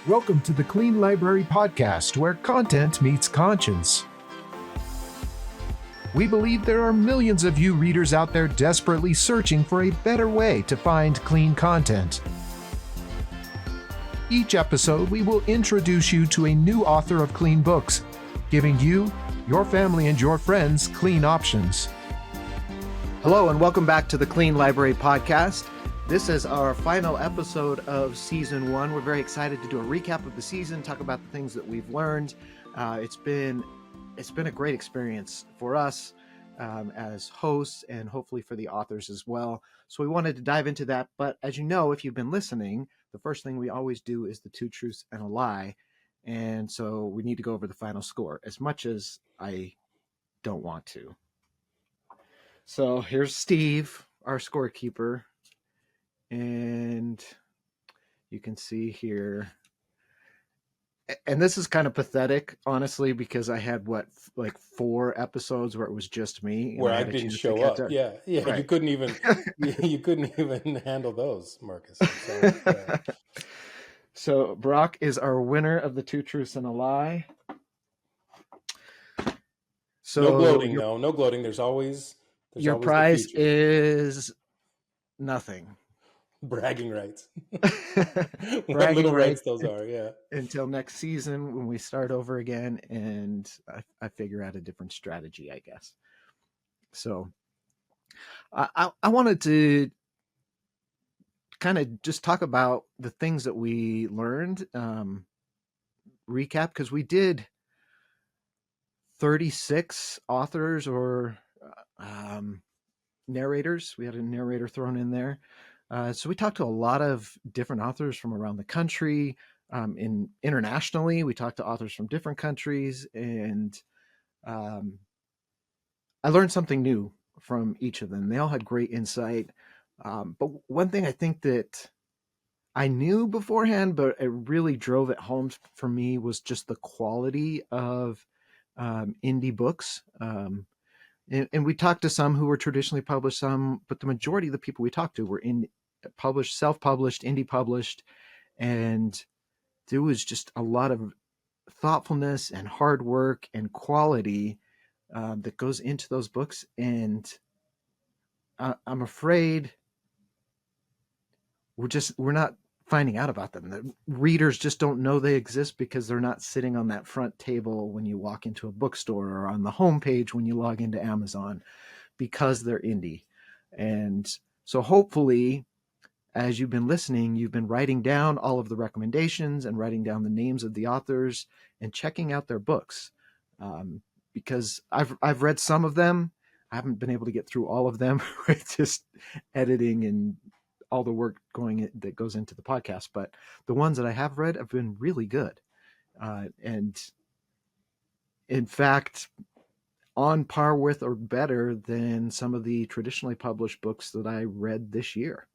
Welcome to the Clean Library Podcast, where content meets conscience. We believe there are millions of you readers out there desperately searching for a better way to find clean content. Each episode, we will introduce you to a new author of clean books, giving you, your family, and your friends clean options. Hello, and welcome back to the Clean Library Podcast. This is our final episode of Season 1. We're very excited to do a recap of the season, talk about the things that we've learned. It's been a great experience for us as hosts and hopefully for the authors as well. So we wanted to dive into that. But as you know, if you've been listening, the first thing we always do is the two truths and a lie. And so we need to go over the final score, as much as I don't want to. So here's Steve, our scorekeeper. And you can see here, and this is kind of pathetic, honestly, because I had like 4 episodes where it was just me, where I didn't show up. Yeah. Right. You couldn't even handle those, Marcus. Yeah. So Brock is our winner of the two truths and a lie. So no gloating, though. No gloating. There's always your prize is nothing. Bragging rights. Bragging little rights those are, yeah. Until next season when we start over again and I figure out a different strategy, I guess. So I wanted to kind of just talk about the things that we learned, recap, because we did 36 authors or narrators. We had a narrator thrown in there. So we talked to a lot of different authors from around the country. Internationally, we talked to authors from different countries, and I learned something new from each of them. They all had great insight. But one thing I think that I knew beforehand, but it really drove it home for me, was just the quality of indie books. And we talked to some who were traditionally published, but the majority of the people we talked to were published, self-published, indie published, and there was just a lot of thoughtfulness and hard work and quality that goes into those books. And I'm afraid we're not finding out about them. The readers just don't know they exist because they're not sitting on that front table when you walk into a bookstore or on the homepage when you log into Amazon, because they're indie. And so hopefully, as you've been listening, you've been writing down all of the recommendations and writing down the names of the authors and checking out their books. Because I've read some of them. I haven't been able to get through all of them with just editing and all the work that goes into the podcast. But the ones that I have read have been really good. And in fact, on par with or better than some of the traditionally published books that I read this year.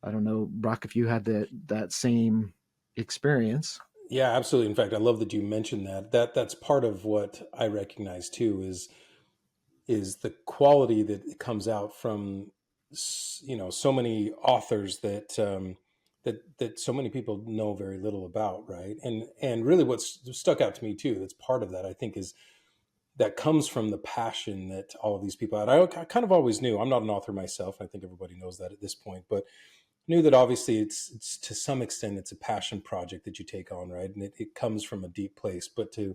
I don't know, Brock, if you had that same experience. Yeah, absolutely. In fact, I love that you mentioned that. That's part of what I recognize too, is the quality that comes out from, so many authors that so many people know very little about, right? And really, what's stuck out to me too, that's part of that, I think, is that comes from the passion that all of these people had. I kind of always knew. I'm not an author myself. I think everybody knows that at this point, but knew that obviously it's to some extent it's a passion project that you take on, right? And it comes from a deep place. But to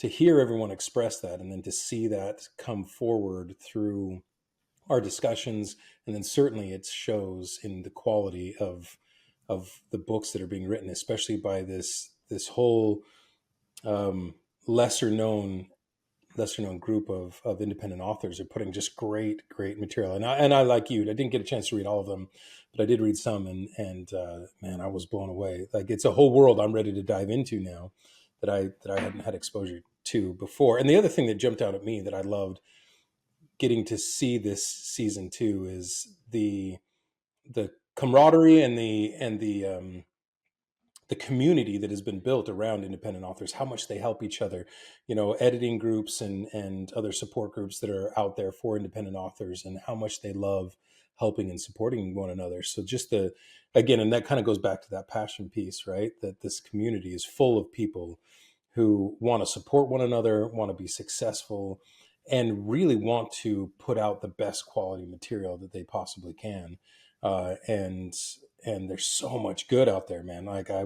hear everyone express that, and then to see that come forward through our discussions, and then certainly it shows in the quality of the books that are being written, especially by this whole lesser known group of independent authors are putting just great material. And I like you, I didn't get a chance to read all of them, but I did read some, and man, I was blown away. Like, it's a whole world I'm ready to dive into now that I hadn't had exposure to before. And the other thing that jumped out at me that I loved getting to see this season 2 is the camaraderie and the community that has been built around independent authors, how much they help each other, editing groups and other support groups that are out there for independent authors, and how much they love helping and supporting one another. So just again, and that kind of goes back to that passion piece, right? That this community is full of people who want to support one another, want to be successful, and really want to put out the best quality material that they possibly can. And there's so much good out there, man. Like I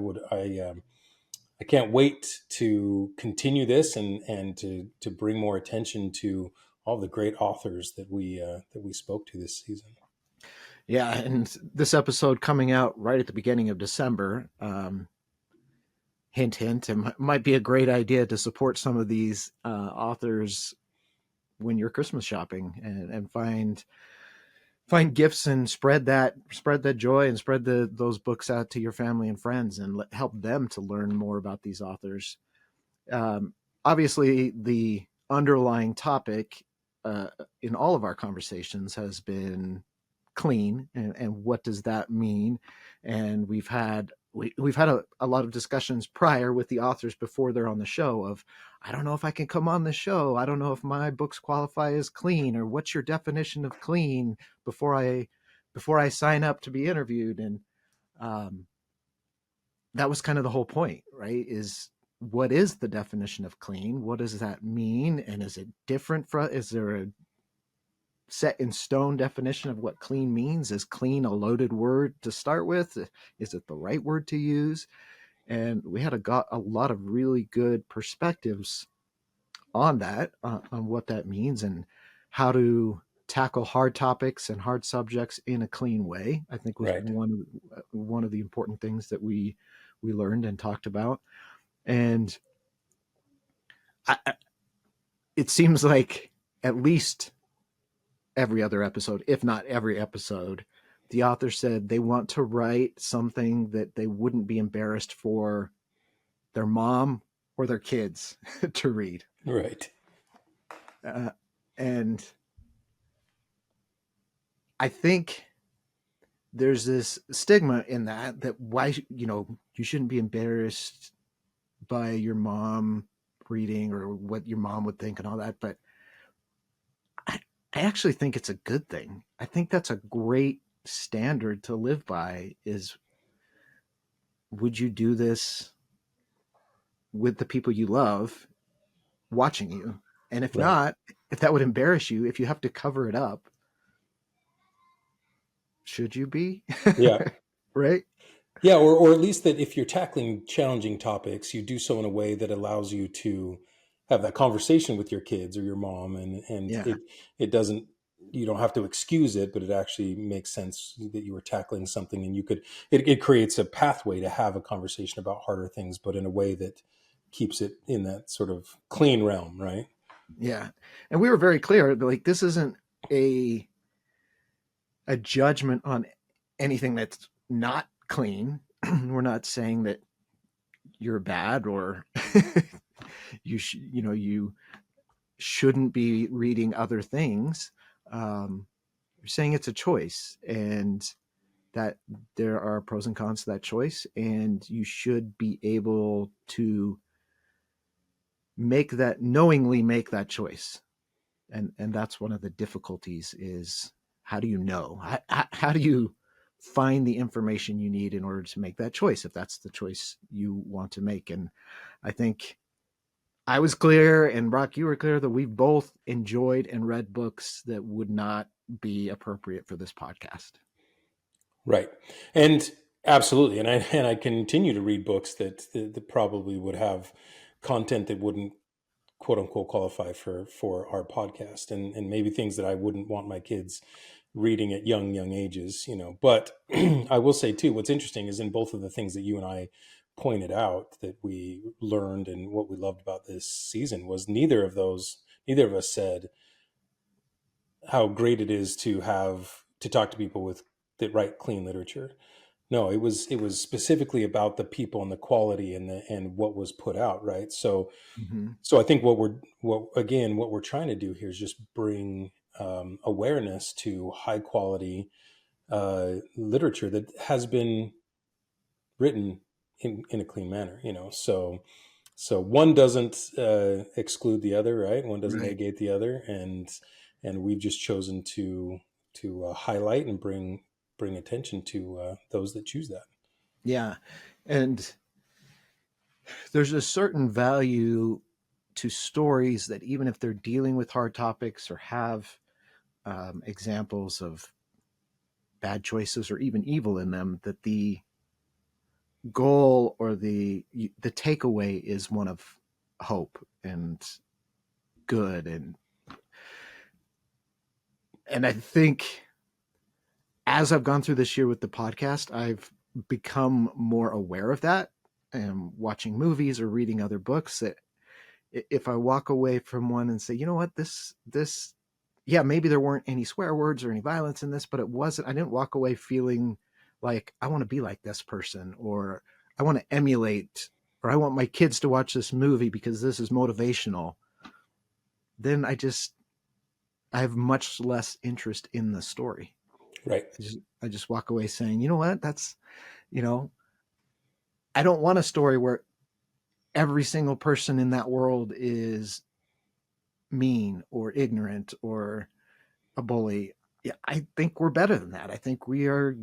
can't wait to continue this and to bring more attention to all the great authors that we spoke to this season. Yeah, and this episode coming out right at the beginning of December. Hint, hint. It might be a great idea to support some of these authors when you're Christmas shopping, and find gifts and spread that joy and spread those books out to your family and friends, and help them to learn more about these authors. Obviously, the underlying topic in all of our conversations has been clean, and what does that mean? And we've had a lot of discussions prior with the authors before they're on the show of, I don't know if I can come on the show. I don't know if my books qualify as clean, or what's your definition of clean before I sign up to be interviewed. And that was kind of the whole point, right? Is what is the definition of clean? What does that mean? And is it different is there a set in stone definition of what clean means? Is clean a loaded word to start with? Is it the right word to use? And we had a lot of really good perspectives on that, on what that means, and how to tackle hard topics and hard subjects in a clean way. I think was Right. one of the important things that we learned and talked about. And it seems like at least every other episode, if not every episode, the author said they want to write something that they wouldn't be embarrassed for their mom or their kids to read. Right. And I think there's this stigma in that why, you shouldn't be embarrassed by your mom reading, or what your mom would think and all that. But I actually think it's a good thing. I think that's a great standard to live by. Is, would you do this with the people you love watching you? And if Right. not, if that would embarrass you, if you have to cover it up, should you be? Yeah. Right? Yeah, or at least that if you're tackling challenging topics, you do so in a way that allows you to have that conversation with your kids or your mom, and Yeah. it doesn't, you don't have to excuse it, but it actually makes sense that you were tackling something, and it creates a pathway to have a conversation about harder things, but in a way that keeps it in that sort of clean realm, right? Yeah. And we were very clear, like, this isn't a judgment on anything that's not clean. We're not saying that you're bad, or you shouldn't be reading other things. You're saying it's a choice, and that there are pros and cons to that choice, and you should be able to knowingly make that choice. And that's one of the difficulties, is how do you know? How do you find the information you need in order to make that choice, if that's the choice you want to make? And I think I was clear, and Brock, you were clear, that we've both enjoyed and read books that would not be appropriate for this podcast. Right. And absolutely. And I continue to read books that probably would have content that wouldn't quote unquote qualify for our podcast, and maybe things that I wouldn't want my kids reading at young ages, but I will say too, what's interesting is in both of the things that you and I pointed out that we learned and what we loved about this season was neither of us said how great it is to talk to people that write clean literature. No, it was specifically about the people and the quality and what was put out, right? So Mm-hmm. so I think what we're trying to do here is just bring awareness to high quality literature that has been written in a clean manner, so one doesn't exclude the other, right? One doesn't Right. negate the other, and we've just chosen to highlight and bring attention to those that choose that. Yeah. And there's a certain value to stories that, even if they're dealing with hard topics or have examples of bad choices or even evil in them, that the goal or the takeaway is one of hope and good. And I think as I've gone through this year with the podcast, I've become more aware of that, and watching movies or reading other books, that if I walk away from one and say, you know what, this, yeah, maybe there weren't any swear words or any violence in this, but I didn't walk away feeling like I want to be like this person, or I want to emulate, or I want my kids to watch this movie because this is motivational. Then I have much less interest in the story. Right. I just walk away saying, you know what, that's, I don't want a story where every single person in that world is mean or ignorant or a bully. Yeah, I think we're better than that. I think we're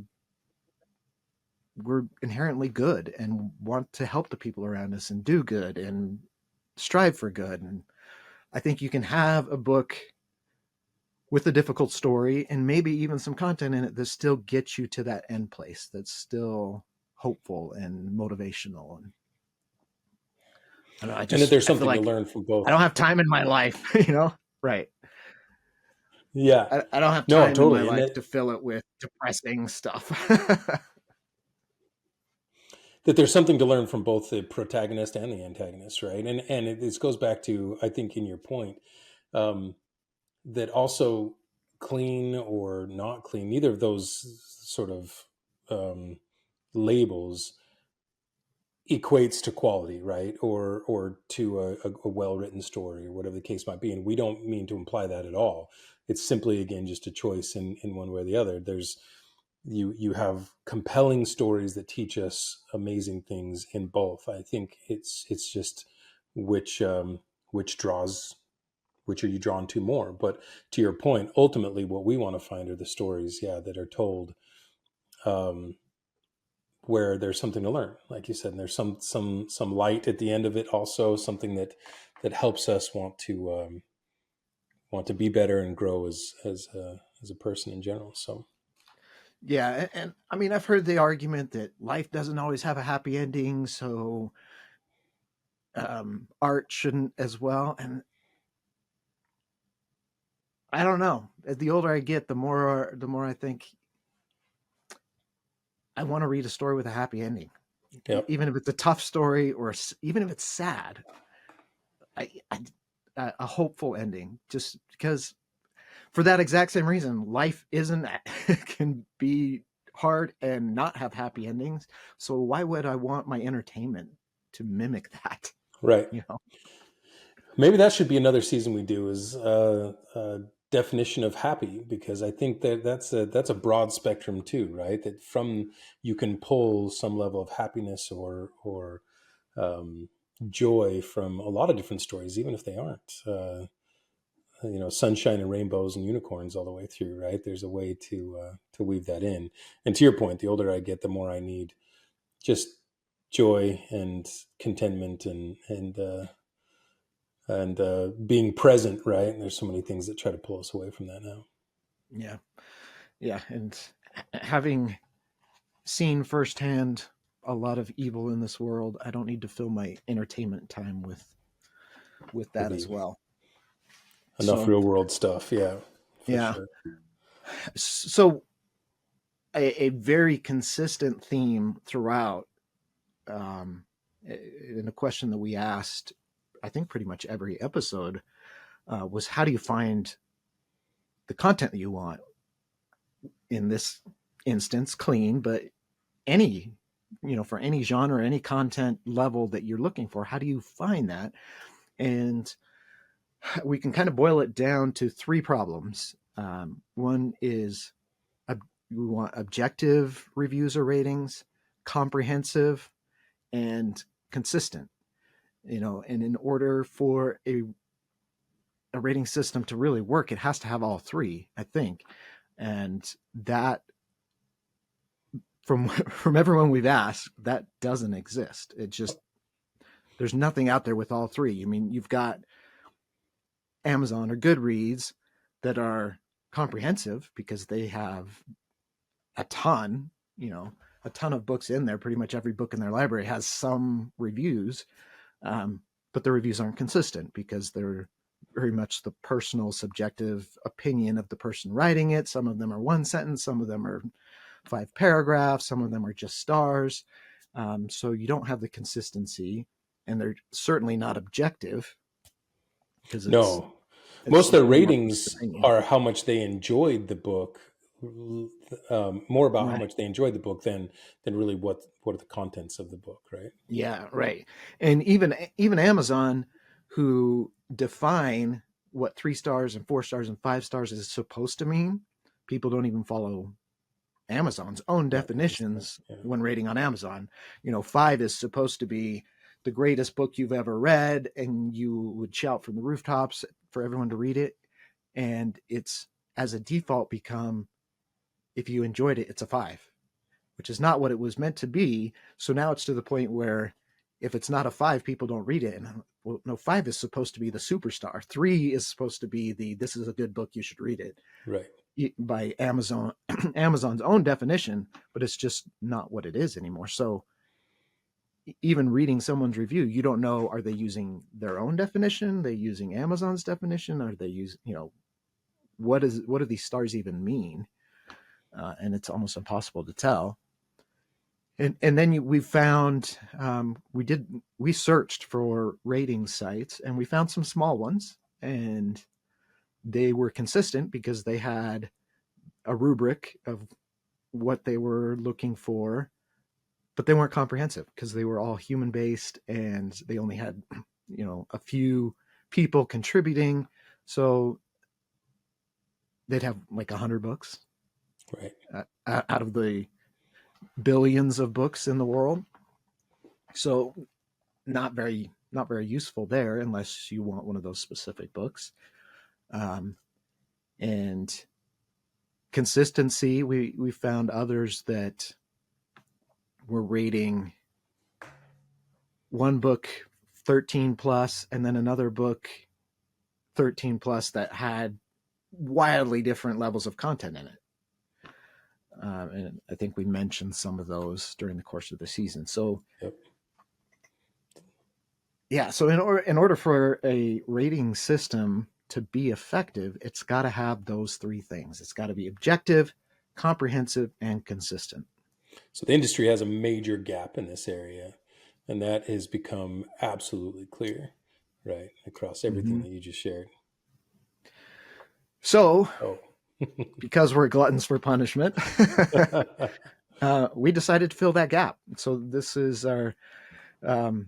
inherently good and want to help the people around us and do good and strive for good. And I think you can have a book with a difficult story and maybe even some content in it that still gets you to that end place, that's still hopeful and motivational. And I don't know, And that there's I feel something to like learn from both. I don't have time in my life, right. Yeah. I don't have No, time in my totally. life to fill it with depressing stuff. That there's something to learn from both the protagonist and the antagonist, right? And this goes back to, I think, in your point, that also clean or not clean, neither of those sort of labels equates to quality, right? Or to a well-written story, or whatever the case might be. And we don't mean to imply that at all. It's simply, again, just a choice in one way or the other. There's you have compelling stories that teach us amazing things in both. I think it's just which draws, which are you drawn to more. But to your point, ultimately what we want to find are the stories, that are told where there's something to learn, like you said, and there's some light at the end of it, also something that helps us want to be better and grow as a person in general. So Yeah, and I mean, I've heard the argument that life doesn't always have a happy ending, so art shouldn't as well. And I don't know. The older I get, the more I think I want to read a story with a happy ending, even if it's a tough story, or even if it's sad. A hopeful ending, just because, for that exact same reason, life isn't can be hard and not have happy endings. So why would I want my entertainment to mimic that? right. Maybe that should be another season we do, is definition of happy, because I think that's a broad spectrum too, right? That from, you can pull some level of happiness or joy from a lot of different stories, even if they aren't sunshine and rainbows and unicorns all the way through, right? There's a way to weave that in. And to your point, the older I get, the more I need just joy and contentment and being present, right? And there's so many things that try to pull us away from that now. Yeah, and having seen firsthand a lot of evil in this world, I don't need to fill my entertainment time with that as well. Enough real world stuff, sure. So a very consistent theme throughout, in a question that we asked, I think pretty much every episode, was, how do you find the content that you want? In this instance, clean, but any, for any genre, any content level that you're looking for, how do you find that? And we can kind of boil it down to three problems. One is we want objective reviews or ratings, comprehensive, and consistent. And in order for a rating system to really work, it has to have all three, I think. And that, from everyone we've asked, that doesn't exist. It just, there's nothing out there with all three. I mean, you've got Amazon or Goodreads that are comprehensive because they have a ton, a ton of books in there. Pretty much every book in their library has some reviews, but the reviews aren't consistent because they're very much the personal, subjective opinion of the person writing it. Some of them are one sentence, some of them are 5 paragraphs, some of them are just stars. So you don't have the consistency, and they're certainly not objective because No, most of their ratings opinion. are how much they enjoyed the book, more about how Right. much they enjoyed the book than really what are the contents of the book, right? Yeah, right. And even Amazon, who define what 3 stars and 4 stars and 5 stars is supposed to mean, people don't even follow Amazon's own Right. definitions Yeah. when rating on Amazon. 5 is supposed to be the greatest book you've ever read, and you would shout from the rooftops for everyone to read it. And it's, as a default, become, if you enjoyed it, it's a 5, which is not what it was meant to be. So now it's to the point where if it's not a 5, people don't read it. And well, no, 5 is supposed to be the superstar. 3 is supposed to be this is a good book, you should read it. Right. By Amazon's own definition, but it's just not what it is anymore. So even reading someone's review, you don't know, are they using their own definition? Are they using Amazon's definition? Are they using, what do these stars even mean? And it's almost impossible to tell. And then we found, we searched for rating sites, and we found some small ones, and they were consistent because they had a rubric of what they were looking for, but they weren't comprehensive because they were all human based, and they only had, a few people contributing. So they'd have like 100 books, Right. out of the billions of books in the world. So not very useful there unless you want one of those specific books. And consistency, we found others that were rating one book 13 plus and then another book 13 plus that had wildly different levels of content in it. And I think we mentioned some of those during the course of the season. So Yep. yeah, so in order for a rating system to be effective, it's got to have those 3 things. It's got to be objective, comprehensive, and consistent. So the industry has a major gap in this area, and that has become absolutely clear, right, across everything Mm-hmm. that you just shared. So, Oh. because we're gluttons for punishment, we decided to fill that gap. So this is our kind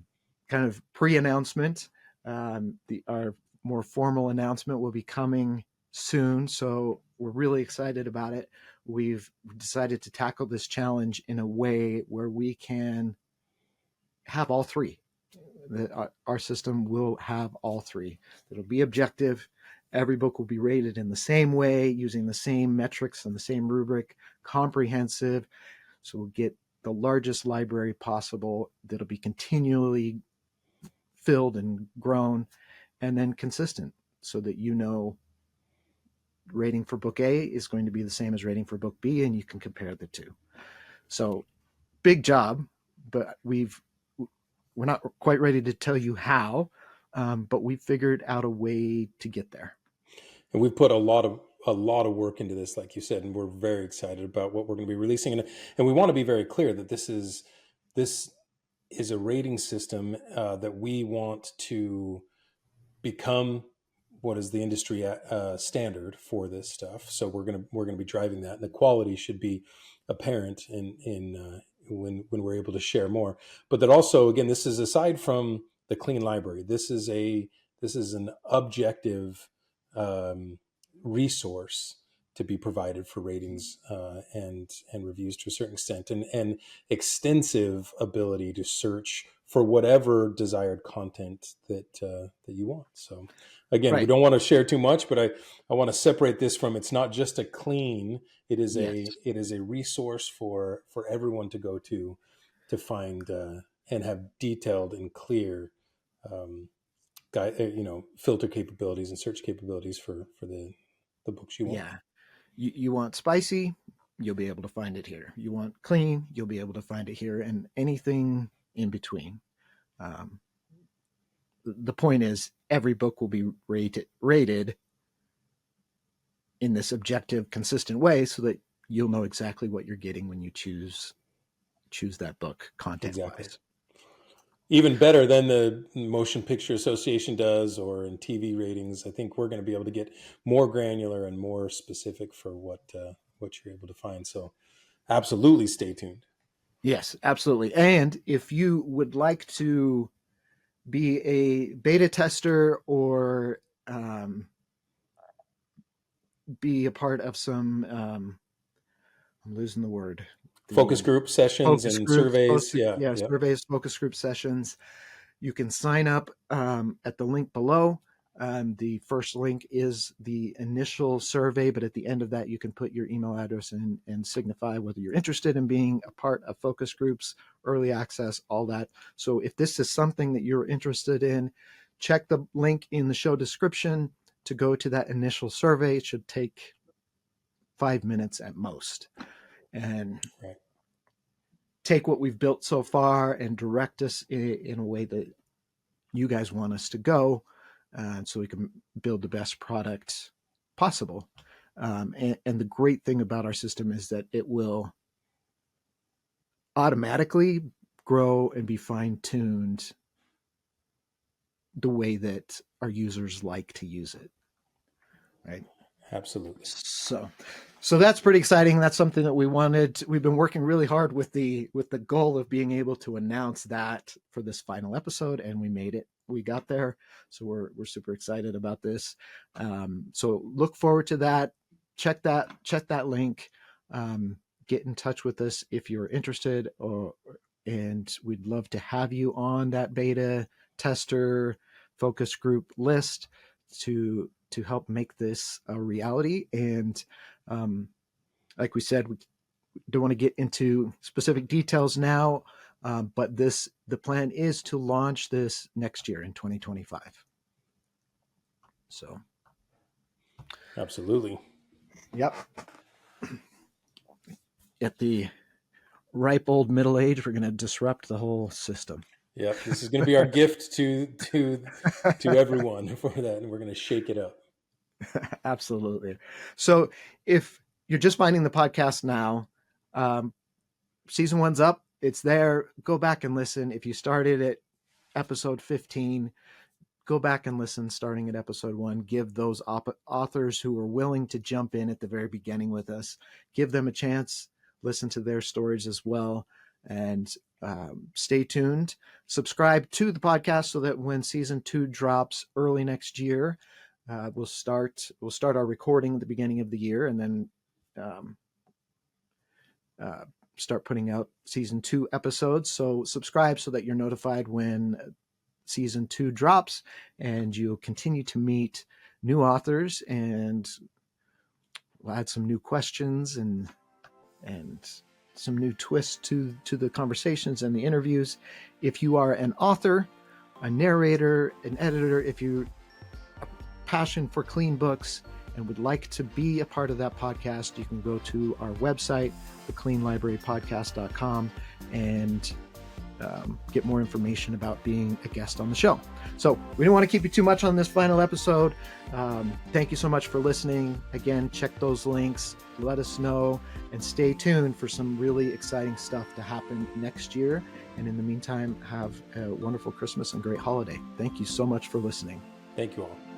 of pre-announcement. Our more formal announcement will be coming soon, so we're really excited about it. We've decided to tackle this challenge in a way where we can have all 3. Our system will have all 3. It'll be objective. Every book will be rated in the same way, using the same metrics and the same rubric, comprehensive. So we'll get the largest library possible that'll be continually filled and grown, and then consistent so that rating for book A is going to be the same as rating for book B, and you can compare the 2. So big job, but we're not quite ready to tell you how, but we figured out a way to get there. And we've put a lot of work into this, like you said, and we're very excited about what we're going to be releasing. And we want to be very clear that this is a rating system that we want to become what is the industry standard for this stuff. So we're gonna be driving that, and the quality should be apparent in when we're able to share more. But that also, again, this is aside from the clean library. This is an objective resource to be provided for ratings and reviews to a certain extent, and extensive ability to search for whatever desired content that you want. So again, we Right. don't want to share too much, but I want to separate this from, it's not just a clean, it is Yes. a resource for everyone to go to find and have detailed and clear um, filter capabilities and search capabilities for the books you want. Yeah. You want spicy, you'll be able to find it here. You want clean, you'll be able to find it here, and anything in between. Um, the point is, every book will be rated in this objective, consistent way, so that you'll know exactly what you're getting when you choose that book, content Exactly. wise. Even better than the Motion Picture Association does, or in TV ratings. I think we're going to be able to get more granular and more specific for what you're able to find. So absolutely stay tuned. Yes, absolutely. And if you would like to be a beta tester or be a part of some, I'm losing the word, Focus the group sessions focus and groups, surveys. Yeah. Yeah. surveys, focus group sessions, you can sign up at the link below. The first link is the initial survey, but at the end of that, you can put your email address in and signify whether you're interested in being a part of focus groups, early access, all that. So if this is something that you're interested in, check the link in the show description to go to that initial survey. It should take 5 minutes at most. And Right. take what we've built so far and direct us in a way that you guys want us to go, so we can build the best product possible. And the great thing about our system is that it will automatically grow and be fine-tuned the way that our users like to use it. Right. Absolutely. So that's pretty exciting. That's something that we've been working really hard with the goal of being able to announce that for this final episode, and we made it. We got there. So we're super excited about this. So look forward to that. Check that link. Get in touch with us if you're interested, and we'd love to have you on that beta tester focus group list to help make this a reality. And like we said, we don't want to get into specific details now, but the plan is to launch this next year in 2025. So, Absolutely. yep. At the ripe old middle age, we're going to disrupt the whole system. Yep. This is going to be our gift to everyone for that, and we're going to shake it up. Absolutely. So if you're just finding the podcast now, season 1's up. It's there. Go back and listen. If you started at episode 15, go back and listen starting at episode 1. Give those authors who are willing to jump in at the very beginning with us, give them a chance, listen to their stories as well, and stay tuned. Subscribe to the podcast so that when season 2 drops early next year, we'll start our recording at the beginning of the year, and then start putting out season 2 episodes. So subscribe so that you're notified when season 2 drops, and you'll continue to meet new authors, and we'll add some new questions and some new twists to the conversations and the interviews. If you are an author, a narrator, an editor, if you have a passion for clean books and would like to be a part of that podcast, you can go to our website, thecleanlibrarypodcast.com, and get more information about being a guest on the show. So we don't want to keep you too much on this final episode. Thank you so much for listening. Again, check those links, let us know, and stay tuned for some really exciting stuff to happen next year. And in the meantime, have a wonderful Christmas and great holiday. Thank you so much for listening. Thank you all.